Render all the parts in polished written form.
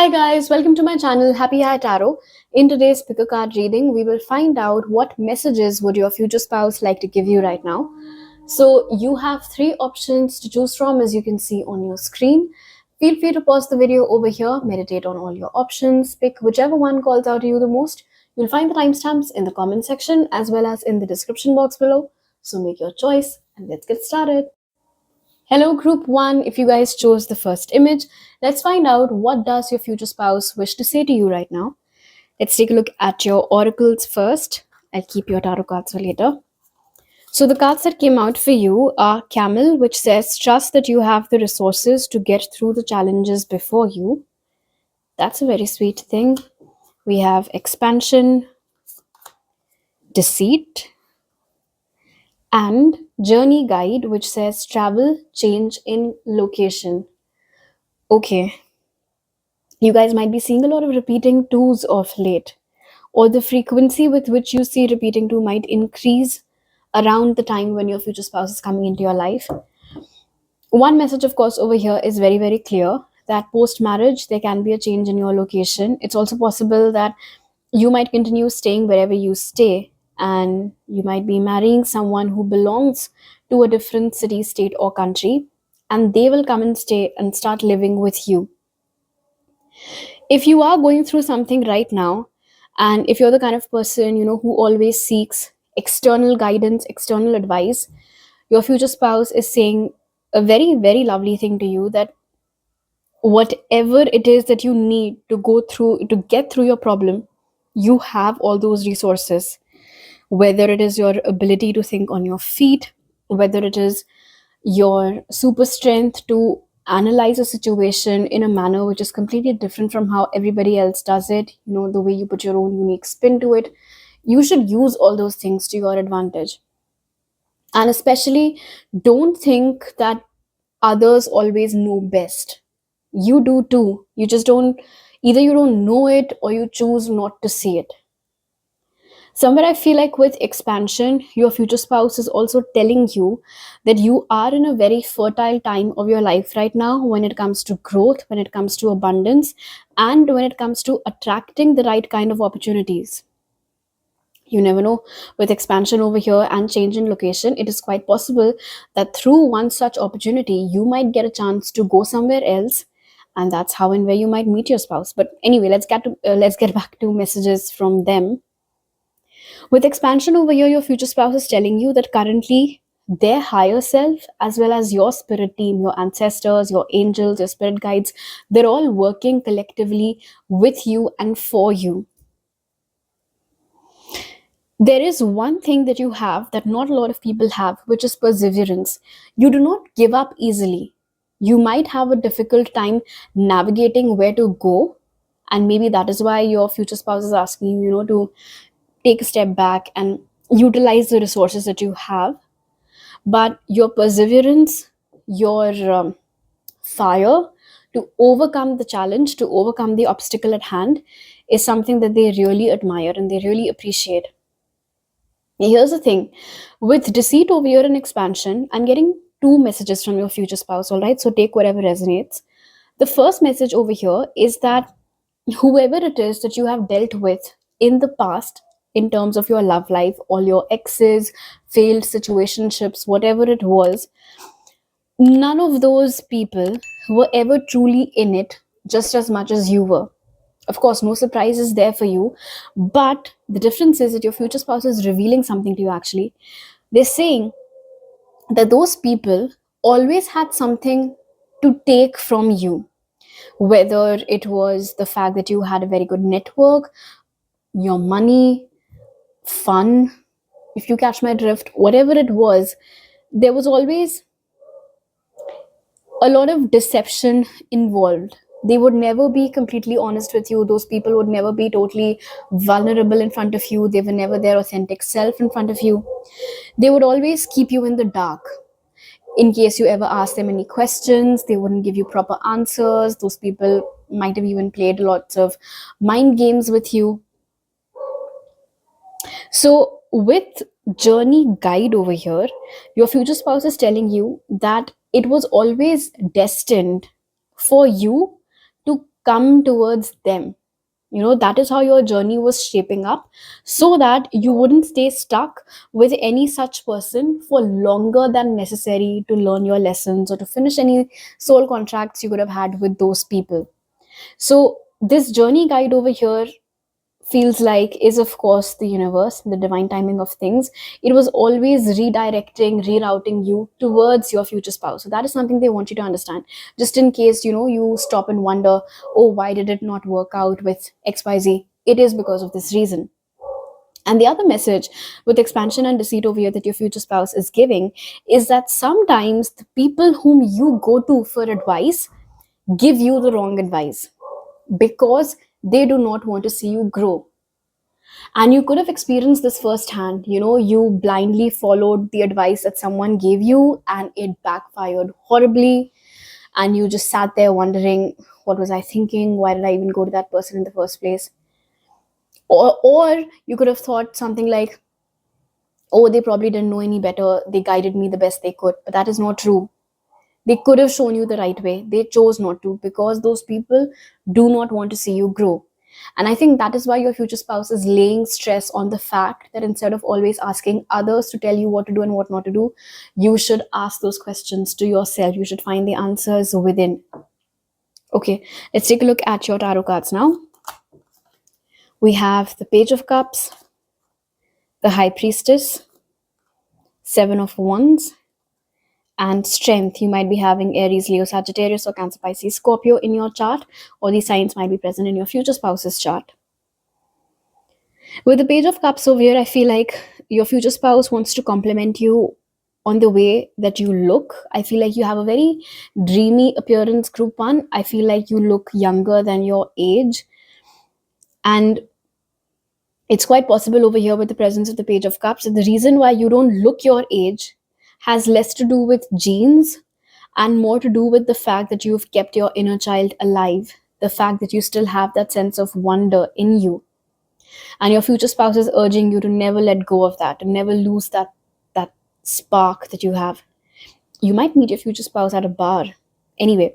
Hi guys, welcome to my channel Happy High Tarot. In today's pick a card reading, we will find out what messages would your future spouse like to give you right now. So you have three options to choose from, as you can see on your screen. Feel free to pause the video over here, meditate on all your options, pick whichever one calls out to you the most. You'll find the timestamps in the comment section as well as in the description box below. So make your choice and let's get started. Hello group 1, if you guys chose the first image, let's find out what does your future spouse wish to say to you right now. Let's take a look at your oracles first. I'll keep your tarot cards for later. So the cards that came out for you are Camel, which says trust that you have the resources to get through the challenges before you. That's a very sweet thing. We have Expansion, Deceit, and Journey Guide, which says travel, change in location. Okay, you guys might be seeing a lot of repeating twos of late, or the frequency with which you see repeating two might increase around the time when your future spouse is coming into your life. One message, of course, over here is very, very clear that post marriage, there can be a change in your location. It's also possible that you might continue staying wherever you stay, and you might be marrying someone who belongs to a different city, state, or country, and they will come and stay and start living with you. If you are going through something right now, and if you're the kind of person who always seeks external guidance, external advice, your future spouse is saying a very, very lovely thing to you, that whatever it is that you need to go through to get through your problem, you have all those resources. Whether it is your ability to think on your feet, whether it is your super strength to analyze a situation in a manner which is completely different from how everybody else does it, the way you put your own unique spin to it, you should use all those things to your advantage. And especially, don't think that others always know best. You do too. You just don't, either you don't know it or you choose not to see it. Somewhere I feel like with expansion, your future spouse is also telling you that you are in a very fertile time of your life right now when it comes to growth, when it comes to abundance, and when it comes to attracting the right kind of opportunities. You never know, with expansion over here and change in location, it is quite possible that through one such opportunity, you might get a chance to go somewhere else, and that's how and where you might meet your spouse. But anyway, let's get back to messages from them. With expansion over here, your future spouse is telling you that currently their higher self, as well as your spirit team, your ancestors, your angels, your spirit guides, they're all working collectively with you and for you. There is one thing that you have that not a lot of people have, which is perseverance. You do not give up easily. You might have a difficult time navigating where to go, and maybe that is why your future spouse is asking you, to take a step back and utilize the resources that you have. But your perseverance, your fire to overcome the challenge, to overcome the obstacle at hand, is something that they really admire and they really appreciate. Here's the thing, with deceit over here and expansion, I'm getting two messages from your future spouse, all right? So take whatever resonates. The first message over here is that whoever it is that you have dealt with in the past, in terms of your love life, all your exes, failed situationships, whatever it was, none of those people were ever truly in it just as much as you were. Of course, no surprises there for you, but the difference is that your future spouse is revealing something to you actually. They're saying that those people always had something to take from you, whether it was the fact that you had a very good network, your money, fun, if you catch my drift, whatever it was, there was always a lot of deception involved. They would never be completely honest with you. Those people would never be totally vulnerable in front of you. They were never their authentic self in front of you. They would always keep you in the dark. In case you ever ask them any questions, they wouldn't give you proper answers. Those people might have even played lots of mind games with you. So with journey guide over here, your future spouse is telling you that it was always destined for you to come towards them. That is how your journey was shaping up, so that you wouldn't stay stuck with any such person for longer than necessary to learn your lessons or to finish any soul contracts you could have had with those people. So, this journey guide over here feels like is, of course, the universe, the divine timing of things. It was always redirecting, rerouting you towards your future spouse. So that is something they want you to understand, just in case you stop and wonder, oh, why did it not work out with XYZ? It is because of this reason. And the other message with expansion and deceit over here that your future spouse is giving is that sometimes the people whom you go to for advice give you the wrong advice because they do not want to see you grow. And you could have experienced this firsthand. You blindly followed the advice that someone gave you and it backfired horribly. And you just sat there wondering, what was I thinking? Why did I even go to that person in the first place? Or you could have thought something like, oh, they probably didn't know any better. They guided me the best they could. But that is not true. They could have shown you the right way. They chose not to because those people do not want to see you grow. And I think that is why your future spouse is laying stress on the fact that instead of always asking others to tell you what to do and what not to do, you should ask those questions to yourself. You should find the answers within. Okay, let's take a look at your tarot cards now. We have the Page of Cups, the High Priestess, Seven of Wands, and Strength. You might be having Aries, Leo, Sagittarius, or Cancer, Pisces, Scorpio in your chart, or these signs might be present in your future spouse's chart. With the Page of Cups over here, I feel like your future spouse wants to compliment you on the way that you look. I feel like you have a very dreamy appearance, Group 1. I feel like you look younger than your age. And it's quite possible over here with the presence of the Page of Cups that the reason why you don't look your age has less to do with genes and more to do with the fact that you've kept your inner child alive, the fact that you still have that sense of wonder in you. And your future spouse is urging you to never let go of that, to never lose that spark that you have. You might meet your future spouse at a bar. Anyway,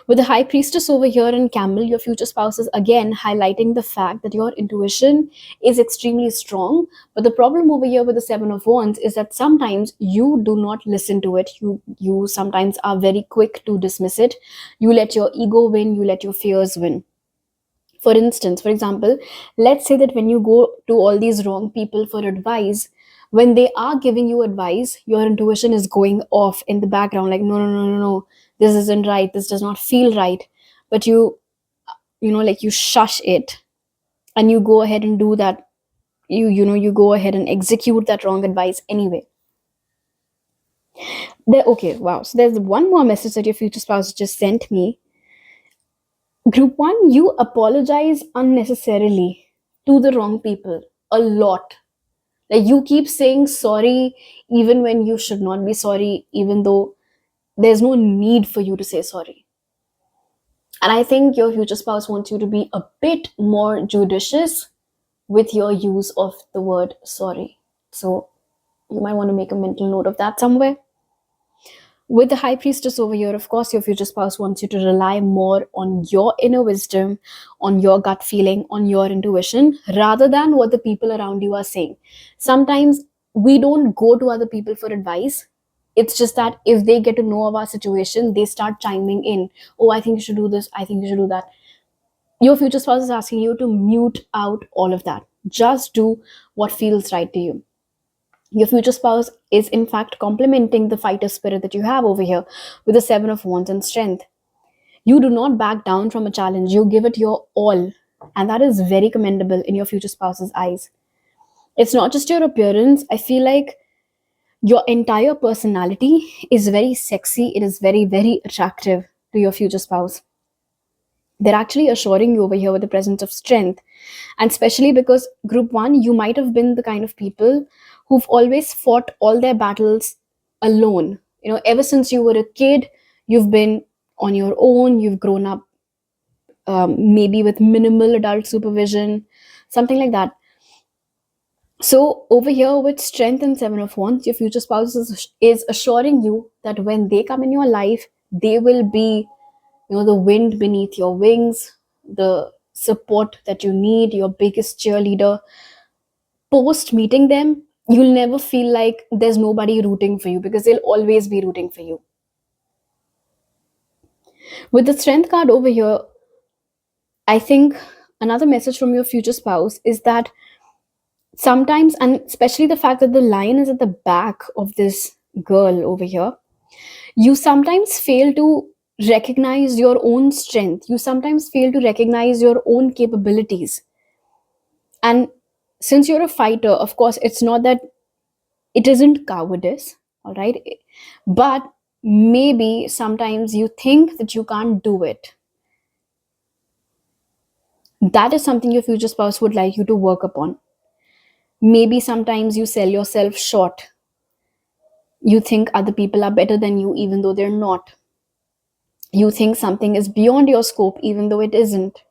with the High Priestess over here and Camel, your future spouse is again highlighting the fact that your intuition is extremely strong. But the problem over here with the Seven of Wands is that sometimes you do not listen to it. You sometimes are very quick to dismiss it. You let your ego win, you let your fears win. For instance, for example, let's say that when you go to all these wrong people for advice, when they are giving you advice, your intuition is going off in the background, like, no, no, no, no, no, this isn't right, this does not feel right. But like you shush it and you go ahead and do that. You go ahead and execute that wrong advice anyway. Okay, wow. So there's one more message that your future spouse just sent me. Group 1, you apologize unnecessarily to the wrong people a lot. Like you keep saying sorry even when you should not be sorry, even though there's no need for you to say sorry. And I think your future spouse wants you to be a bit more judicious with your use of the word sorry. So you might want to make a mental note of that somewhere. With the High Priestess over here, of course, your future spouse wants you to rely more on your inner wisdom, on your gut feeling, on your intuition, rather than what the people around you are saying. Sometimes we don't go to other people for advice. It's just that if they get to know of our situation, they start chiming in. Oh, I think you should do this. I think you should do that. Your future spouse is asking you to mute out all of that. Just do what feels right to you. Your future spouse is in fact complementing the fighter spirit that you have over here with the Seven of Wands and Strength. You do not back down from a challenge, you give it your all. And that is very commendable in your future spouse's eyes. It's not just your appearance. I feel like your entire personality is very sexy. It is very, very attractive to your future spouse. They're actually assuring you over here with the presence of Strength. And especially because Group 1, you might have been the kind of people who've always fought all their battles alone. Ever since you were a kid, you've been on your own, you've grown up maybe with minimal adult supervision, something like that. So over here with Strength and Seven of Wands, your future spouse is assuring you that when they come in your life, they will be the wind beneath your wings, the support that you need, your biggest cheerleader. Post meeting them, you'll never feel like there's nobody rooting for you, because they'll always be rooting for you. With the strength card over here, I think another message from your future spouse is that sometimes, and especially the fact that the lion is at the back of this girl over here, you sometimes fail to recognize your own strength. You sometimes fail to recognize your own capabilities. And since you're a fighter, of course, it's not that it isn't cowardice, all right? But maybe sometimes you think that you can't do it. That is something your future spouse would like you to work upon. Maybe sometimes you sell yourself short. You think other people are better than you, even though they're not. You think something is beyond your scope, even though it isn't.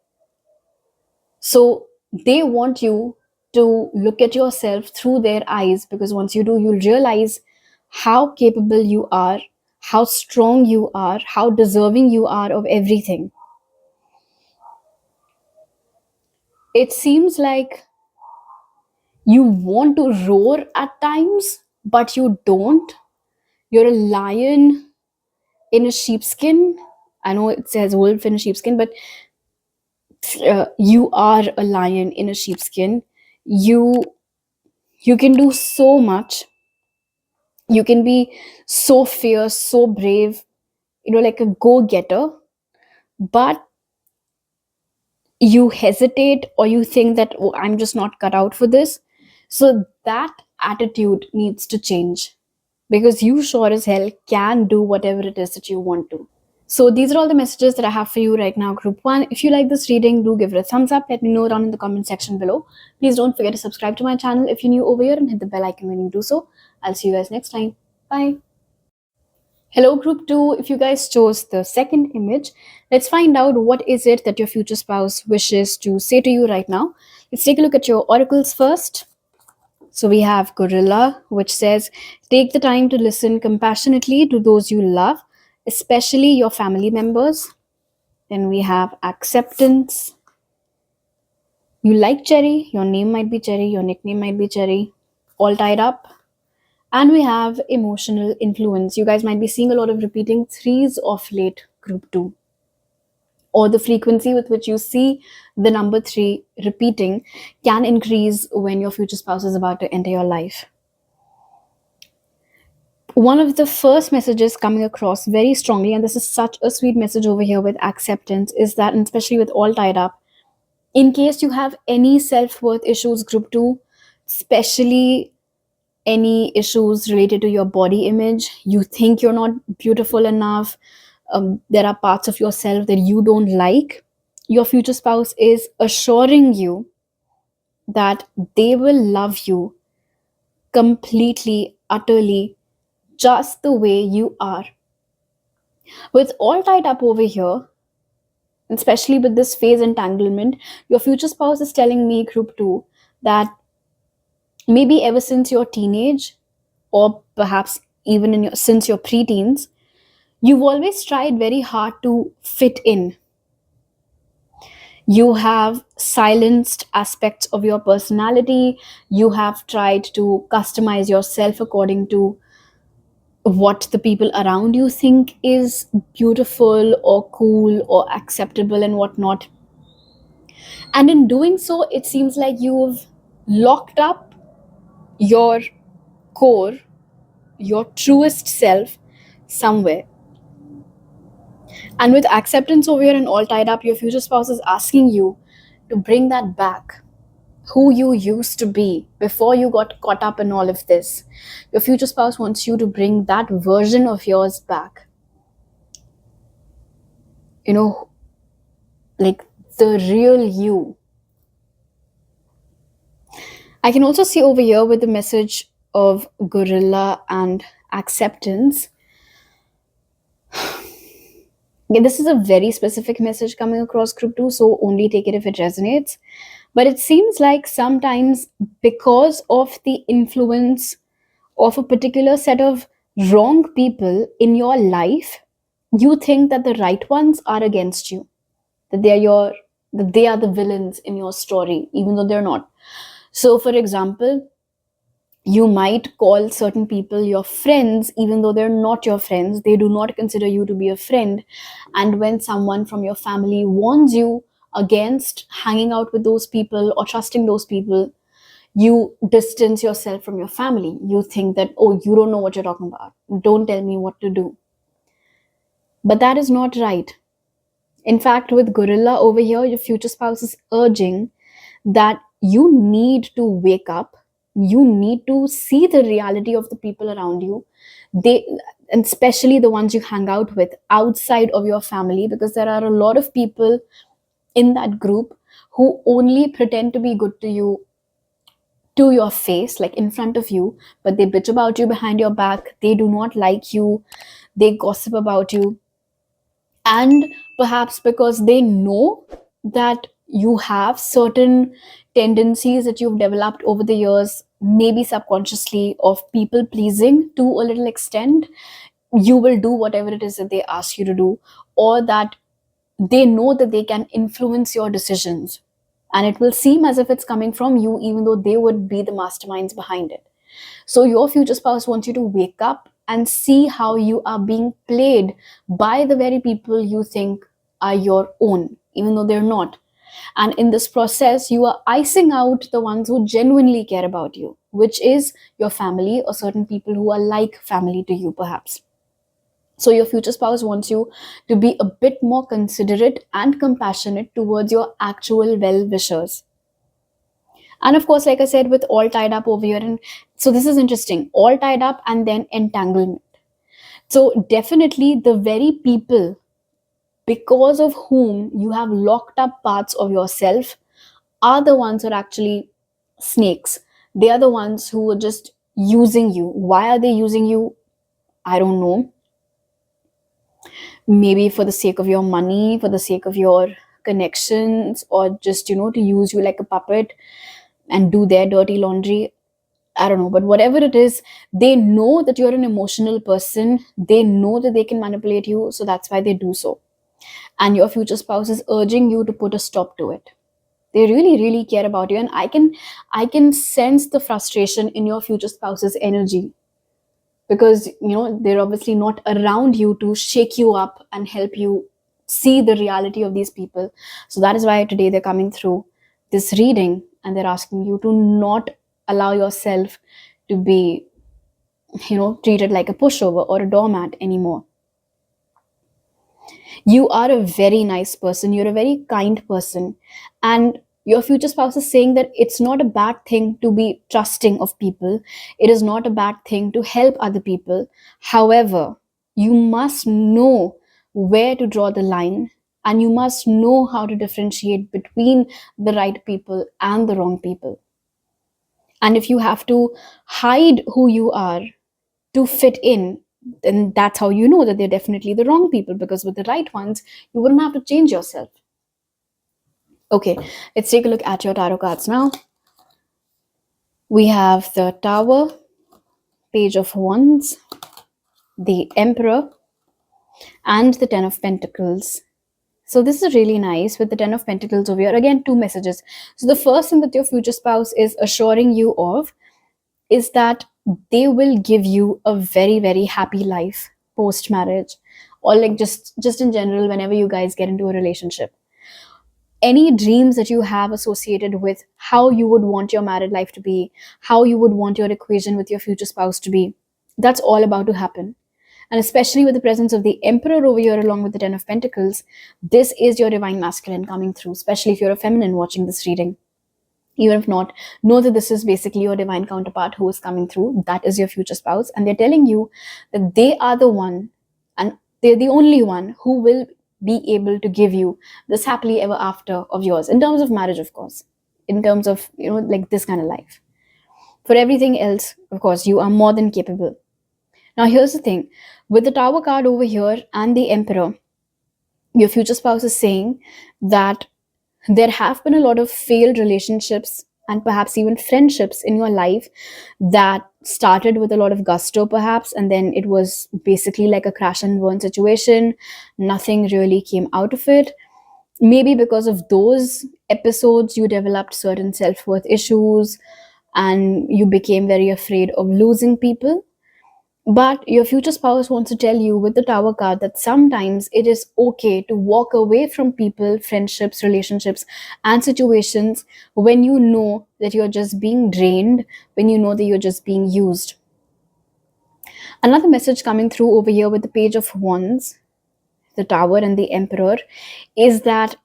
So they want you to look at yourself through their eyes, because once you do, you'll realize how capable you are, how strong you are, how deserving you are of everything. It seems like you want to roar at times, but you don't. You're a lion in a sheepskin. I know it says wolf in a sheepskin, but you are a lion in a sheepskin. You you can do so much. You can be so fierce, so brave, like a go-getter, but you hesitate, or you think that, oh, I'm just not cut out for this. So that attitude needs to change, because you sure as hell can do whatever it is that you want to. So these are all the messages that I have for you right now, group one. If you like this reading, do give it a thumbs up. Let me know down in the comment section below. Please don't forget to subscribe to my channel if you're new over here, and hit the bell icon when you do so. I'll see you guys next time. Bye. Hello, group two. If you guys chose the second image, let's find out what is it that your future spouse wishes to say to you right now. Let's take a look at your oracles first. So we have Gorilla, which says, take the time to listen compassionately to those you love, especially your family members. Then we have Acceptance. You like Cherry, your name might be Cherry, your nickname might be Cherry, all tied up. And we have Emotional Influence. You guys might be seeing a lot of repeating threes of late, group two, or the frequency with which you see the number three repeating can increase when your future spouse is about to enter your life. One of the first messages coming across very strongly, and this is such a sweet message over here with Acceptance, is that, and especially with all tied up, in case you have any self-worth issues, group two, especially any issues related to your body image, you think you're not beautiful enough, there are parts of yourself that you don't like, your future spouse is assuring you that they will love you completely, utterly, just the way you are. With all tied up over here, especially with this phase entanglement, your future spouse is telling me, group two, that maybe ever since your teenage, or perhaps even since your preteens, you've always tried very hard to fit in. You have silenced aspects of your personality. You have tried to customize yourself according to what the people around you think is beautiful or cool or acceptable and whatnot. And in doing so, it seems like you've locked up your core, your truest self somewhere. And with Acceptance over here and all tied up, your future spouse is asking you to bring that back. Who you used to be before you got caught up in all of this. Your future spouse wants you to bring that version of yours back. You know, like the real you. I can also see over here with the message of Gorilla and Acceptance. Okay, this is a very specific message coming across, group two, so only take it if it resonates. But it seems like sometimes, because of the influence of a particular set of wrong people in your life, you think that the right ones are against you, that they are your that they are the villains in your story, even though they're not. So, for example, you might call certain people your friends, even though they're not your friends. They do not consider you to be a friend. And when someone from your family warns you against hanging out with those people or trusting those people, you distance yourself from your family. You think that, oh, you don't know what you're talking about. Don't tell me what to do. But that is not right. In fact, with Gorilla over here, your future spouse is urging that you need to wake up. You need to see the reality of the people around you. They, and especially the ones you hang out with outside of your family, because there are a lot of people in that group who only pretend to be good to your face, like in front of you, but they bitch about you behind your back. They do not like you. They gossip about you. And perhaps because they know that you have certain tendencies that you've developed over the years, maybe subconsciously, of people pleasing to a little extent, you will do whatever it is that they ask you to do, or that they know that they can influence your decisions. And it will seem as if it's coming from you, even though they would be the masterminds behind it. So your future spouse wants you to wake up and see how you are being played by the very people you think are your own, even though they're not. And in this process, you are icing out the ones who genuinely care about you, which is your family or certain people who are like family to you, perhaps. So your future spouse wants you to be a bit more considerate and compassionate towards your actual well wishers. And of course, like I said, with all tied up over here, and so this is interesting, all tied up and then entanglement. So definitely the very people because of whom you have locked up parts of yourself are the ones who are actually snakes. They are the ones who are just using you. Why are they using you? I don't know. Maybe for the sake of your money, for the sake of your connections, or just, to use you like a puppet and do their dirty laundry. I don't know, but whatever it is, they know that you're an emotional person. They know that they can manipulate you, so that's why they do so. And your future spouse is urging you to put a stop to it. They really, really care about you, and I can sense the frustration in your future spouse's energy, because they're obviously not around you to shake you up and help you see the reality of these people. So that is why today they're coming through this reading, and they're asking you to not allow yourself to be treated like a pushover or a doormat anymore. You are a very nice person, you're a very kind person, and your future spouse is saying that it's not a bad thing to be trusting of people. It is not a bad thing to help other people. However, you must know where to draw the line, and you must know how to differentiate between the right people and the wrong people. And if you have to hide who you are to fit in, then that's how you know that they're definitely the wrong people, because with the right ones, you wouldn't have to change yourself. Okay, let's take a look at your tarot cards now. We have the Tower, Page of Wands, the Emperor, and the Ten of Pentacles. So this is really nice with the Ten of Pentacles over here. Again, two messages. So the first thing that your future spouse is assuring you of is that they will give you a very, very happy life post marriage, or like just in general, whenever you guys get into a relationship. Any dreams that you have associated with how you would want your married life to be, how you would want your equation with your future spouse to be, that's all about to happen. And especially with the presence of the Emperor over here along with the Ten of Pentacles, this is your divine masculine coming through, especially if you're a feminine watching this reading. Even if not, know that this is basically your divine counterpart who is coming through. That is your future spouse. And they're telling you that they are the one, and they're the only one who will be able to give you this happily ever after of yours. In terms of marriage, of course. In terms of, like this kind of life. For everything else, of course, you are more than capable. Now, here's the thing. With the Tower card over here and the Emperor, your future spouse is saying that there have been a lot of failed relationships and perhaps even friendships in your life that started with a lot of gusto, perhaps, and then it was basically like a crash and burn situation. Nothing really came out of it. Maybe because of those episodes, you developed certain self worth issues and you became very afraid of losing people. But your future spouse wants to tell you with the Tower card that sometimes it is okay to walk away from people, friendships, relationships, and situations when you know that you're just being drained, when you know that you're just being used. Another message coming through over here with the Page of Wands, the Tower, and the Emperor is that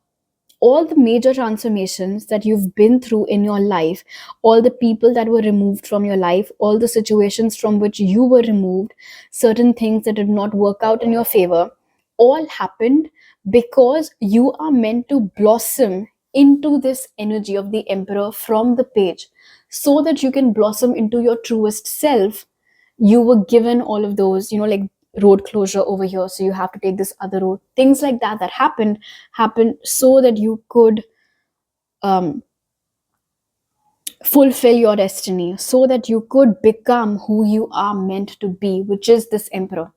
all the major transformations that you've been through in your life, all the people that were removed from your life, all the situations from which you were removed, certain things that did not work out in your favor, all happened because you are meant to blossom into this energy of the Emperor from the page so that you can blossom into your truest self. You were given all of those, like road closure over here, so you have to take this other road, things like that that happened so that you could um, fulfill your destiny, so that you could become who you are meant to be, which is this Emperor.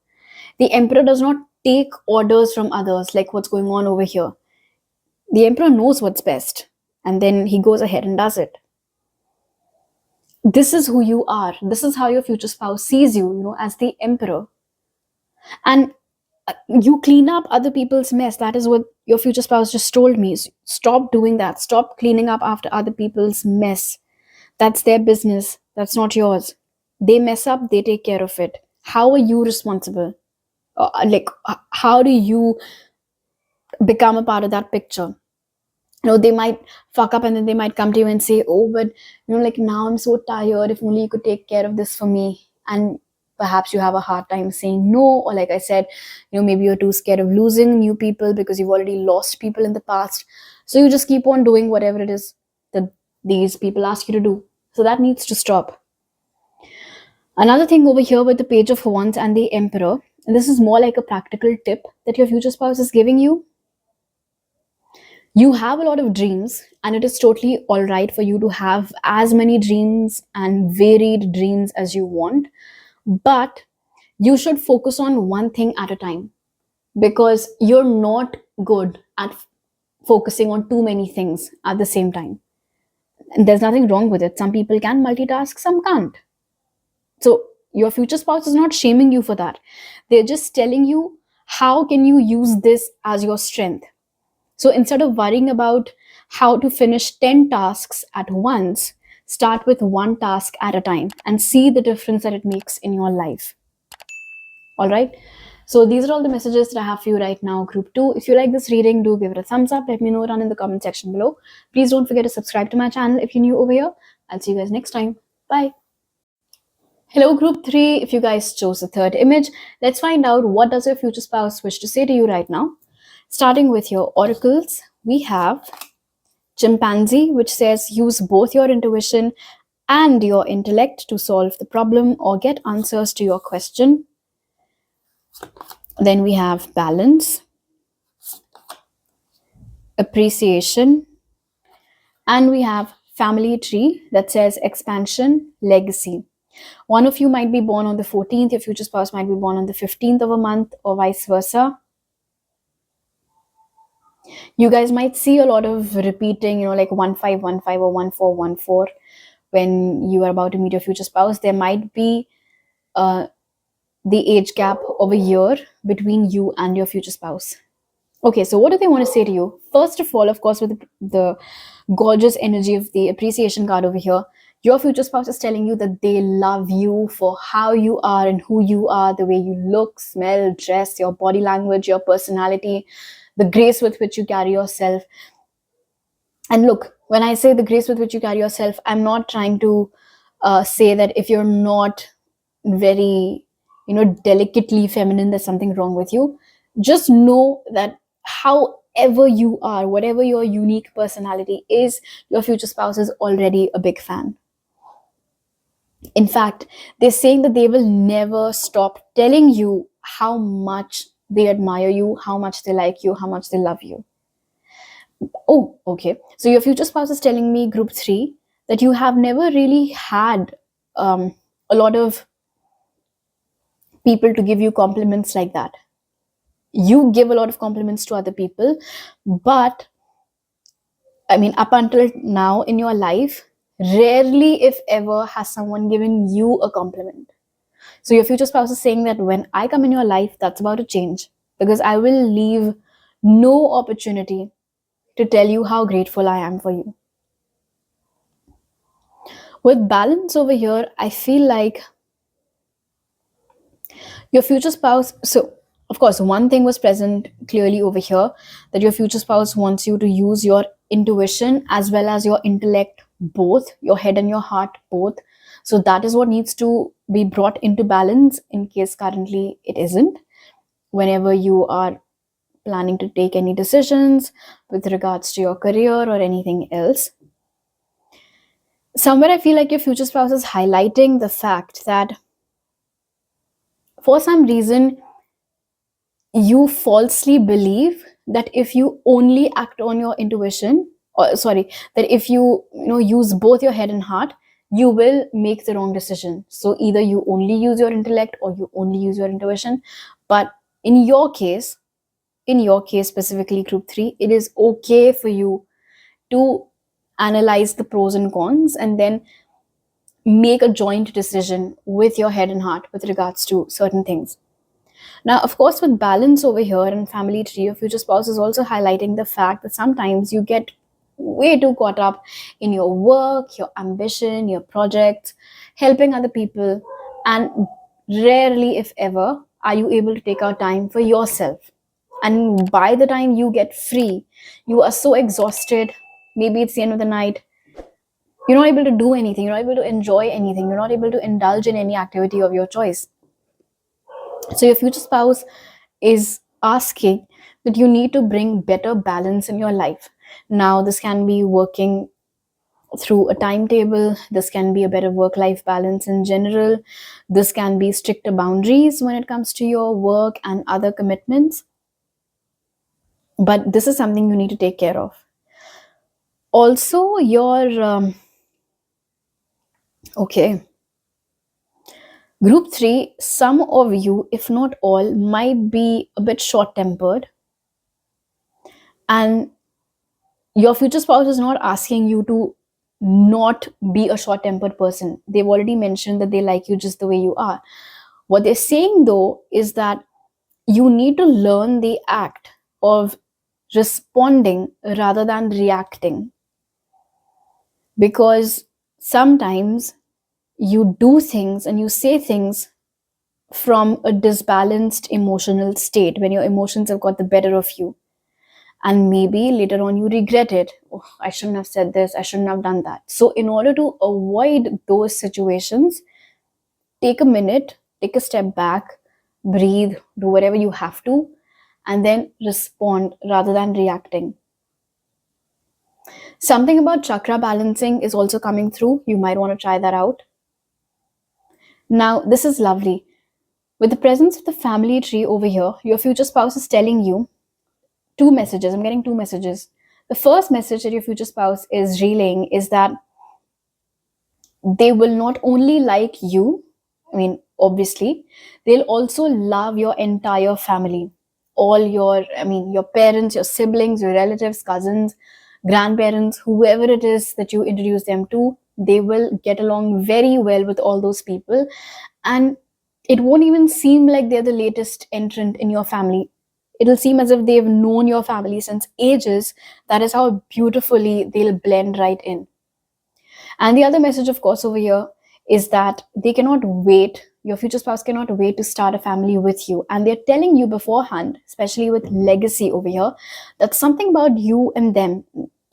The Emperor does not take orders from others like what's going on over here. The Emperor knows what's best, and then he goes ahead and does it. This is who you are. This is how your future spouse sees you, as the Emperor. And you clean up other people's mess. That is what your future spouse just told me. Stop doing that. Stop cleaning up after other people's mess. That's their business. That's not yours. They mess up, they take care of it. How are you responsible? How do you become a part of that picture? They might fuck up and then they might come to you and say, oh, but like now I'm so tired, if only you could take care of this for me. And perhaps you have a hard time saying no, or like I said, maybe you're too scared of losing new people because you've already lost people in the past, so you just keep on doing whatever it is that these people ask you to do. So that needs to stop. Another thing over here with the Page of Wands and the Emperor, and this is more like a practical tip that your future spouse is giving you. You have a lot of dreams, and it is totally all right for you to have as many dreams and varied dreams as you want, but you should focus on one thing at a time, because you're not good at focusing on too many things at the same time. And there's nothing wrong with it. Some people can multitask, some can't. So your future spouse is not shaming you for that. They're just telling you how can you use this as your strength. So instead of worrying about how to finish 10 tasks at once, start with one task at a time and see the difference that it makes in your life. All right. So these are all the messages that I have for you right now, group 2. If you like this reading, do give it a thumbs up. Let me know down in the comment section below. Please don't forget to subscribe to my channel if you're new over here. I'll see you guys next time. Bye. Hello, group 3. If you guys chose the third image, let's find out what does your future spouse wish to say to you right now. Starting with your oracles, we have chimpanzee, which says use both your intuition and your intellect to solve the problem or get answers to your question. Then we have balance, appreciation, and we have family tree that says expansion, legacy. One of you might be born on the 14th, your future spouse might be born on the 15th of a month, or vice versa. You guys might see a lot of repeating, like 1515 or 1414 when you are about to meet your future spouse. There might be the age gap of a year between you and your future spouse. Okay, so what do they want to say to you? First of all, of course, with the gorgeous energy of the appreciation card over here, your future spouse is telling you that they love you for how you are and who you are, the way you look, smell, dress, your body language, your personality, the grace with which you carry yourself. And look, when I say the grace with which you carry yourself, I'm not trying to say that if you're not very, delicately feminine, there's something wrong with you. Just know that however you are, whatever your unique personality is, your future spouse is already a big fan. In fact, they're saying that they will never stop telling you how much they admire you, how much they like you, how much they love you. Oh, okay. So your future spouse is telling me, group 3, that you have never really had a lot of people to give you compliments like that. You give a lot of compliments to other people, but I mean, up until now in your life, rarely, if ever, has someone given you a compliment. So your future spouse is saying that when I come in your life, that's about to change, because I will leave no opportunity to tell you how grateful I am for you. With balance over here, I feel like your future spouse, so of course, one thing was present clearly over here, that your future spouse wants you to use your intuition as well as your intellect, both your head and your heart, both. So that is what needs to be brought into balance in case currently it isn't. Whenever you are planning to take any decisions with regards to your career or anything else, somewhere I feel like your future spouse is highlighting the fact that for some reason you falsely believe that if you only act on your intuition, or sorry, that if you use both your head and heart, you will make the wrong decision. So either you only use your intellect or you only use your intuition. But in your case, specifically group 3, it is okay for you to analyze the pros and cons and then make a joint decision with your head and heart with regards to certain things. Now, of course, with balance over here and family tree, your future spouse is also highlighting the fact that sometimes you get way too caught up in your work, your ambition, your projects, helping other people, and rarely, if ever, are you able to take out time for yourself. And by the time you get free, you are so exhausted. Maybe it's the end of the night. You're not able to do anything. You're not able to enjoy anything. You're not able to indulge in any activity of your choice. So your future spouse is asking that you need to bring better balance in your life. Now, this can be working through a timetable, this can be a better work life balance in general, this can be stricter boundaries when it comes to your work and other commitments. But this is something you need to take care of. Also, your okay, group 3, some of you, if not all, might be a bit short tempered, and your future spouse is not asking you to not be a short tempered person. They've already mentioned that they like you just the way you are. What they're saying though is that you need to learn the act of responding rather than reacting, because sometimes you do things and you say things from a disbalanced emotional state when your emotions have got the better of you, and maybe later on you regret it. Oh, I shouldn't have said this, I shouldn't have done that. So in order to avoid those situations, take a minute, take a step back, breathe, do whatever you have to, and then respond rather than reacting. Something about chakra balancing is also coming through. You might want to try that out. Now, this is lovely. With the presence of the family tree over here, your future spouse is telling you two messages. I'm getting two messages. The first message that your future spouse is relaying is that they will not only like you, I mean, obviously, they'll also love your entire family. All your, I mean, your parents, your siblings, your relatives, cousins, grandparents, whoever it is that you introduce them to, they will get along very well with all those people. And it won't even seem like they're the latest entrant in your family. It'll seem as if they've known your family since ages. That is how beautifully they'll blend right in. And the other message, of course, over here is that they cannot wait, your future spouse cannot wait to start a family with you. And they're telling you beforehand, especially with legacy over here, that something about you and them,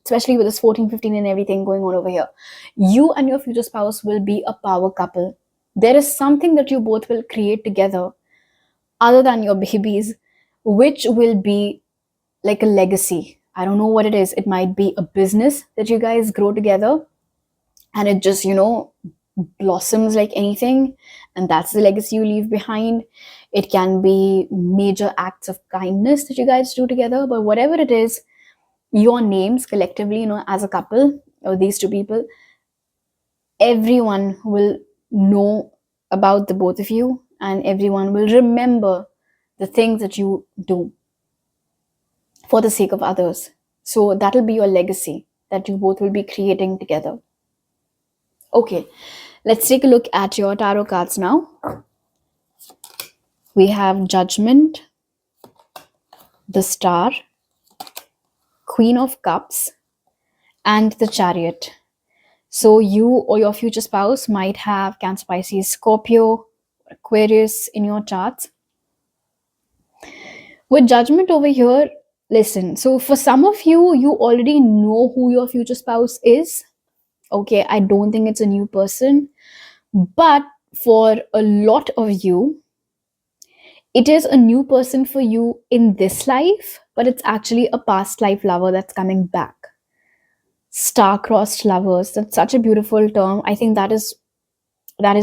especially with this 14, 15 and everything going on over here, you and your future spouse will be a power couple. There is something that you both will create together other than your babies, which will be like a legacy. I don't know what it is. It might be a business that you guys grow together and it just blossoms like anything, and that's the legacy you leave behind. It can be major acts of kindness that you guys do together, but whatever it is, your names collectively, as a couple or these two people, everyone will know about the both of you, and everyone will remember the things that you do for the sake of others. So that'll be your legacy that you both will be creating together. Okay, let's take a look at your tarot cards now. We have Judgment, the Star, Queen of Cups, and the Chariot. So you or your future spouse might have Cancer, Pisces, Scorpio, Aquarius in your charts. With Judgment over here, listen, so for some of you, you already know who your future spouse is. Okay, I don't think it's a new person. But for a lot of you, it is a new person for you in this life, but it's actually a past life lover that's coming back. Star-crossed lovers, that's such a beautiful term. I think that is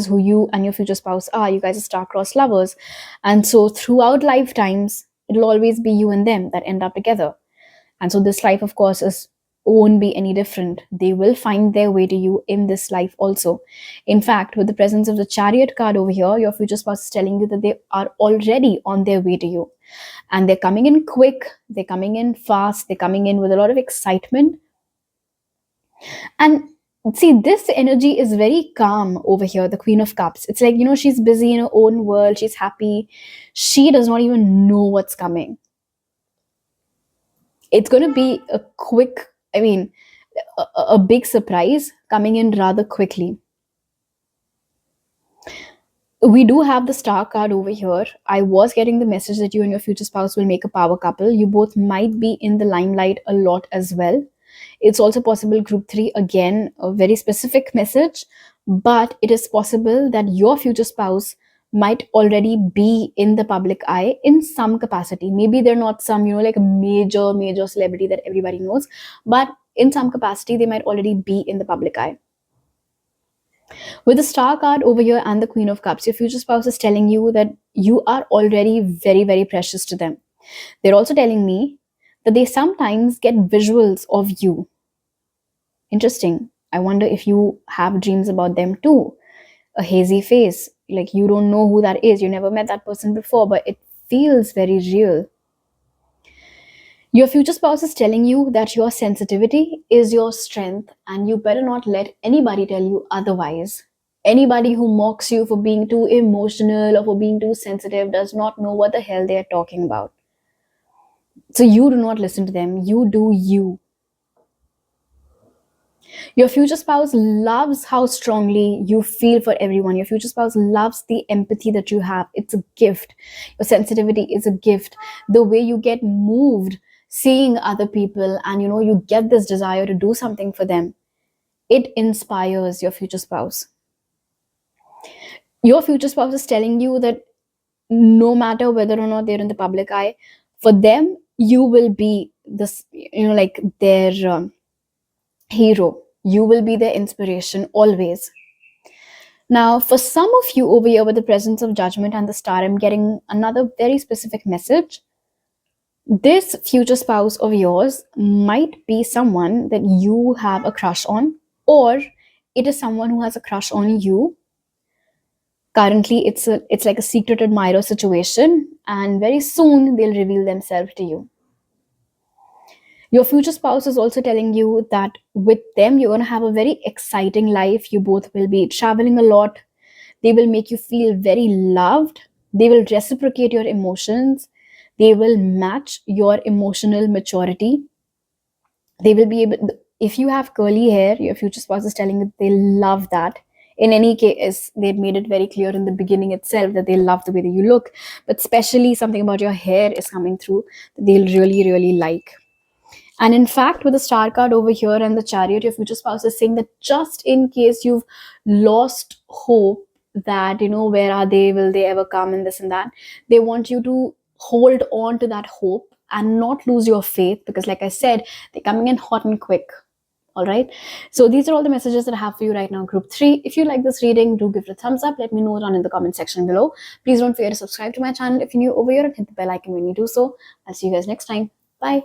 who you and your future spouse are. You guys are star-crossed lovers. And so throughout lifetimes, it'll always be you and them that end up together. And so this life, of course, won't be any different. They will find their way to you in this life also. In fact, with the presence of the Chariot card over here, your future spouse is telling you that they are already on their way to you. And they're coming in quick, they're coming in fast, they're coming in with a lot of excitement. And see, this energy is very calm over here, the Queen of Cups. It's like, she's busy in her own world, she's happy. She does not even know what's coming. It's going to be a quick, a big surprise coming in rather quickly. We do have the Star card over here. I was getting the message that you and your future spouse will make a power couple. You both might be in the limelight a lot as well. It's also possible group 3, again, a very specific message, but it is possible that your future spouse might already be in the public eye in some capacity. Maybe they're not some, like a major celebrity that everybody knows, but in some capacity, they might already be in the public eye. With the Star card over here and the Queen of Cups, your future spouse is telling you that you are already very, very precious to them. They're also telling me that they sometimes get visuals of you. Interesting. I wonder if you have dreams about them too. A hazy face, like you don't know who that is. You never met that person before, but it feels very real. Your future spouse is telling you that your sensitivity is your strength and you better not let anybody tell you otherwise. Anybody who mocks you for being too emotional or for being too sensitive does not know what the hell they are talking about. So you do not listen to them. You do you. Your future spouse loves how strongly you feel for everyone. Your future spouse loves the empathy that you have. It's a gift. Your sensitivity is a gift. The way you get moved seeing other people and you get this desire to do something for them, it inspires your future spouse. Your future spouse is telling you that no matter whether or not they're in the public eye, for them, you will be this, like their hero. You will be their inspiration always. Now, for some of you over here with the presence of Judgment and the Star, I'm getting another very specific message. This future spouse of yours might be someone that you have a crush on, or it is someone who has a crush on you. Currently, it's like a secret admirer situation, and very soon they'll reveal themselves to you. Your future spouse is also telling you that with them, you're going to have a very exciting life. You both will be traveling a lot. They will make you feel very loved. They will reciprocate your emotions. They will match your emotional maturity. They will be able, if you have curly hair, your future spouse is telling you they love that. In any case, they've made it very clear in the beginning itself that they love the way that you look, but especially something about your hair is coming through that they'll really, really like. And in fact, with the Star card over here and the Chariot, your future spouse is saying that just in case you've lost hope that, where are they? Will they ever come? And this and that. They want you to hold on to that hope and not lose your faith because, like I said, they're coming in hot and quick. All right. So these are all the messages that I have for you right now, Group 3. If you like this reading, do give it a thumbs up. Let me know down in the comment section below. Please don't forget to subscribe to my channel if you're new over here and hit the bell icon when you do so. I'll see you guys next time. Bye.